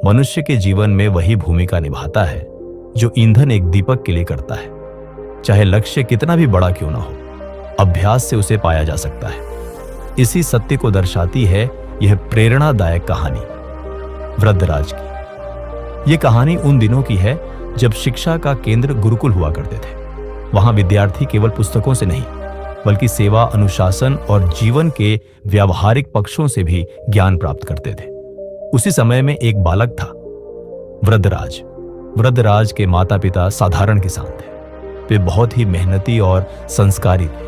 मनुष्य के जीवन में वही भूमिका निभाता है जो ईंधन एक दीपक के लिए करता है। चाहे लक्ष्य कितना भी बड़ा क्यों ना हो, अभ्यास से उसे पाया जा सकता है। इसी सत्य को दर्शाती है यह प्रेरणादायक कहानी वृद्धराज की। यह कहानी उन दिनों की है जब शिक्षा का केंद्र गुरुकुल हुआ करते थे। वहां विद्यार्थी केवल पुस्तकों से नहीं, बल्कि सेवा, अनुशासन और जीवन के व्यावहारिक पक्षों से भी ज्ञान प्राप्त करते थे। उसी समय में एक बालक था, वृद्धराज। वृद्धराज के माता पिता साधारण किसान थे। वे बहुत ही मेहनती और संस्कारी थे।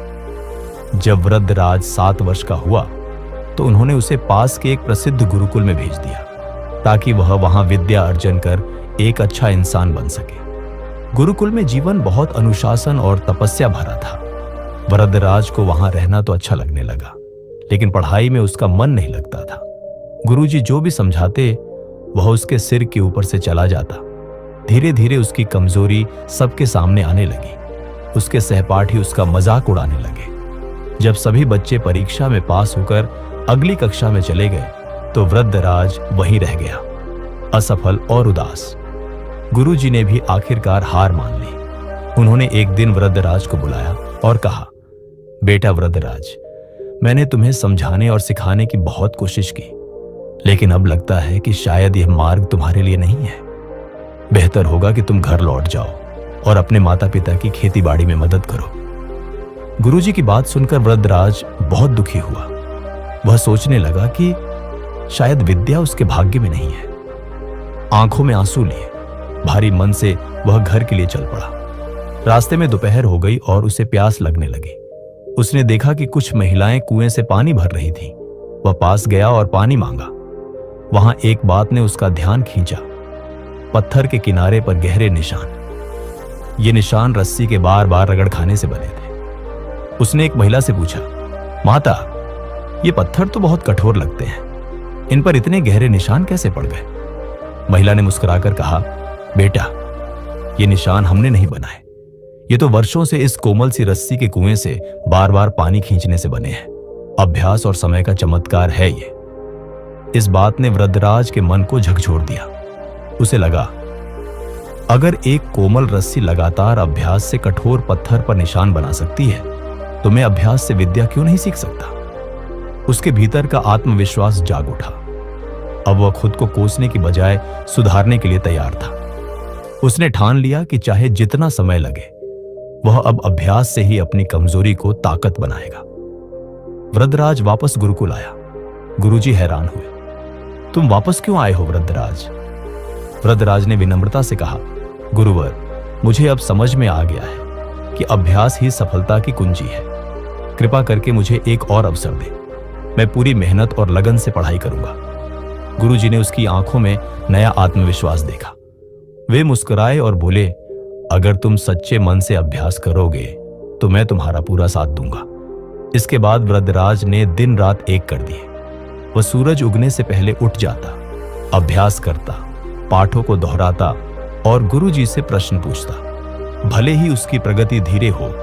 जब वृद्धराज 7 वर्ष का हुआ तो उन्होंने उसे पास के एक प्रसिद्ध गुरुकुल में भेज दिया ताकि वह वहां विद्या अर्जन कर एक अच्छा इंसान बन सके। गुरुकुल में जीवन बहुत अनुशासन और तपस्या भरा था। वृद्धराज को वहां रहना तो अच्छा लगने लगा, लेकिन पढ़ाई में उसका मन नहीं लगता था। गुरुजी जो भी समझाते वह उसके सिर के ऊपर से चला जाता। धीरे धीरे उसकी कमजोरी सबके सामने आने लगी। उसके सहपाठी उसका मजाक उड़ाने लगे। जब सभी बच्चे परीक्षा में पास होकर अगली कक्षा में चले गए तो वृद्धराज वहीं रह गया, असफल और उदास। गुरुजी ने भी आखिरकार हार मान ली। उन्होंने एक दिन वृद्धराज को बुलाया और कहा, बेटा वृद्धराज, मैंने तुम्हें समझाने और सिखाने की बहुत कोशिश की, लेकिन अब लगता है कि शायद यह मार्ग तुम्हारे लिए नहीं है। बेहतर होगा कि तुम घर लौट जाओ और अपने माता पिता की खेती बाड़ी में मदद करो। गुरुजी की बात सुनकर वृद्धराज बहुत दुखी हुआ। वह सोचने लगा कि शायद विद्या उसके भाग्य में नहीं है। आंखों में आंसू लिए भारी मन से वह घर के लिए चल पड़ा। रास्ते में दोपहर हो गई और उसे प्यास लगने लगी। उसने देखा कि कुछ महिलाएं कुएं से पानी भर रही थीं। वह पास गया और पानी मांगा। वहां एक बात ने उसका ध्यान खींचा। पत्थर के किनारे पर गहरे निशान। ये निशान रस्सी के बार बार रगड़ खाने से बने थे। उसने एक महिला से पूछा, माता, ये पत्थर तो बहुत कठोर लगते हैं, इन पर इतने गहरे निशान कैसे पड़ गए? महिला ने मुस्कुराकर कहा, बेटा, ये निशान हमने नहीं बनाए। ये तो वर्षों से इस कोमल सी रस्सी के कुएं से बार बार पानी खींचने से बने हैं। अभ्यास और समय का चमत्कार है ये। इस बात ने वृद्धराज के मन को झकझोर दिया। उसे लगा, अगर एक कोमल रस्सी लगातार अभ्यास से कठोर पत्थर पर निशान बना सकती है, तो मैं अभ्यास से विद्या क्यों नहीं सीख सकता? उसके भीतर का आत्मविश्वास जाग उठा। अब वह खुद को कोसने की बजाय सुधारने के लिए तैयार था। उसने ठान लिया कि चाहे जितना समय लगे, वह अब अभ्यास से ही अपनी कमजोरी को ताकत बनाएगा। वृद्धराज वापस गुरुकुल आया। गुरुजी हैरान हुए। तुम वापस क्यों आए हो वृद्धराज? वृद्धराज ने विनम्रता से कहा, गुरुवर, मुझे अब समझ में आ गया है कि अभ्यास ही सफलता की कुंजी है। कृपा करके मुझे एक और अवसर दे। मैं पूरी मेहनत और लगन से पढ़ाई करूंगा। गुरुजी ने उसकी आंखों में नया आत्मविश्वास देखा। वे मुस्कुराए और बोले, अगर तुम सच्चे मन से अभ्यास करोगे तो मैं तुम्हारा पूरा साथ दूंगा। इसके बाद वृद्धराज ने दिन रात एक कर दिए। वह सूरज उगने से पहले उठ जाता, अभ्यास करता, पाठों को दोहराता और गुरुजी से प्रश्न पूछता। भले ही उसकी प्रगति धीरे हो,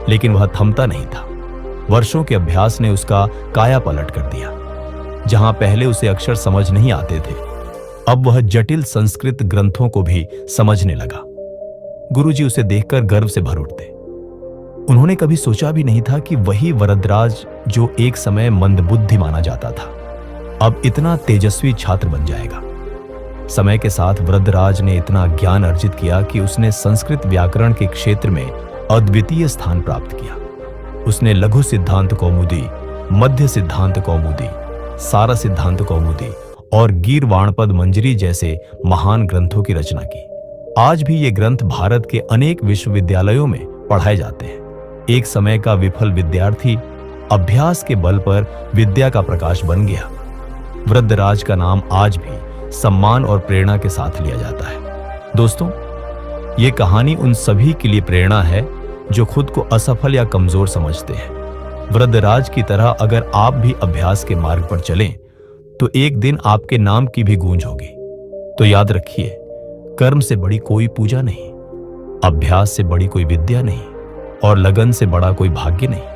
लेकिन वह थमता नहीं था। वर्षों के अभ्यास ने उसका काया पलट कर दिया। जहां पहले उसे अक्षर समझ नहीं आते थे, अब वह जटिल संस्कृत ग्रंथों को भी समझने लगा। गुरुजी उसे देखकर गर्व से भर उठते। उन्होंने कभी सोचा भी नहीं था कि वही वृद्धराज जो एक समय मंदबुद्धि माना जाता था, अब इतना तेजस्वी छात्र बन जाएगा। समय के साथ वृद्धराज ने इतना ज्ञान अर्जित किया कि उसने संस्कृत व्याकरण के क्षेत्र में अद्वितीय स्थान प्राप्त किया। उसने लघु सिद्धांत कौमुदी, मध्य सिद्धांत कौमुदी, सारा सिद्धांत कौमुदी और गीरवाणपद मंजरी जैसे महान ग्रंथों की रचना की। आज भी ये ग्रंथ भारत के अनेक विश्वविद्यालयों में पढ़ाए जाते हैं। एक समय का विफल विद्यार्थी अभ्यास के बल पर विद्या का प्रकाश बन गया। वृद्धराज का नाम आज भी सम्मान और प्रेरणा के साथ लिया जाता है। दोस्तों, ये कहानी उन सभी के लिए प्रेरणा है जो खुद को असफल या कमजोर समझते हैं। वृद्धराज की तरह अगर आप भी अभ्यास के मार्ग पर चलें, तो एक दिन आपके नाम की भी गूंज होगी। तो याद रखिए, कर्म से बड़ी कोई पूजा नहीं, अभ्यास से बड़ी कोई विद्या नहीं और लगन से बड़ा कोई भाग्य नहीं।